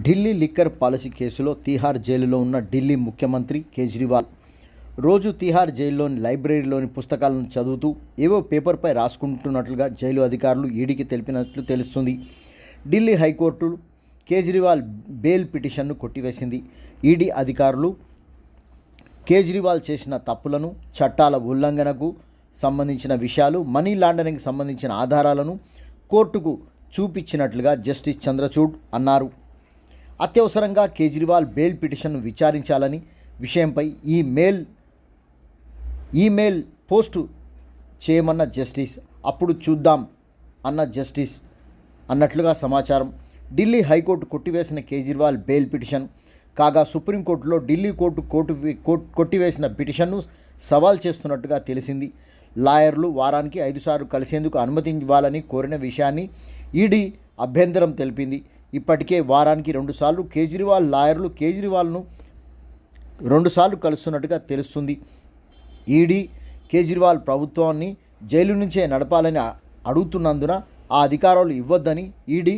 Delhi liquor policy కేసులో తీహార్ జైలులో ఉన్న ఢిల్లీ ముఖ్యమంత్రి కేజ్రీవాల్ రోజు తీహార్ జైల్లోని లైబ్రరీలోని పుస్తకాలను చదువుతూ ఏవో పేపర్పై రాసుకుంటున్నట్లుగా జైలు అధికారులు ఈడీకి తెలిపినట్లు తెలుస్తుంది. ఢిల్లీ హైకోర్టు కేజ్రీవాల్ బెయిల్ పిటిషన్ను కొట్టివేసింది. ఈడీ అధికారులు కేజ్రీవాల్ చేసిన తప్పులను, చట్టాల ఉల్లంఘనకు సంబంధించిన విషయాలు, మనీ లాండరింగ్కి సంబంధించిన ఆధారాలను కోర్టుకు చూపించినట్లుగా జస్టిస్ చంద్రచూడ్ అన్నారు. అత్యవసరంగా కేజ్రీవాల్ బెయిల్ పిటిషన్ను విచారించాలని విషయంపై ఈమెయిల్ పోస్టు చేయమన్న జస్టిస్, అప్పుడు చూద్దాం అన్న జస్టిస్ అన్నట్లుగా సమాచారం. ఢిల్లీ హైకోర్టు కొట్టివేసిన కేజ్రీవాల్ బెయిల్ పిటిషన్ కాగా సుప్రీంకోర్టులో ఢిల్లీ కోర్టు కొట్టివేసిన పిటిషన్ను సవాల్ చేస్తున్నట్టుగా తెలిసింది. లాయర్లు వారానికి 5 సార్లు కలిసేందుకు అనుమతి ఇవ్వాలని కోరిన విషయాన్ని ఈడీ అభ్యంతరం తెలిపింది. ఇప్పటికే వారానికి 2 సార్లు కేజ్రీవాల్ లాయర్లు కేజ్రీవాల్ను 2 సార్లు కలుస్తున్నట్టుగా తెలుస్తుంది. ఈడీ కేజ్రీవాల్ ప్రభుత్వాన్ని జైలు నుంచే నడపాలని అడుగుతున్నందున ఆ అధికారాలు ఇవ్వొద్దని ఈడీ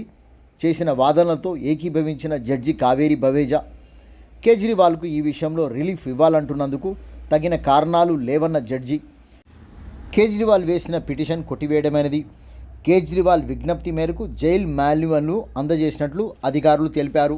చేసిన వాదనలతో ఏకీభవించిన జడ్జి కావేరి బవేజా కేజ్రీవాల్కు ఈ విషయంలో రిలీఫ్ ఇవ్వాలంటున్నందుకు తగిన కారణాలు లేవన్న జడ్జి కేజ్రీవాల్ వేసిన పిటిషన్ కొట్టివేయడమైనది. కేజ్రీవాల్ విజ్ఞప్తి మేరకు జైలు మాన్యువల్ను అందజేసినట్లు అధికారులు తెలిపారు.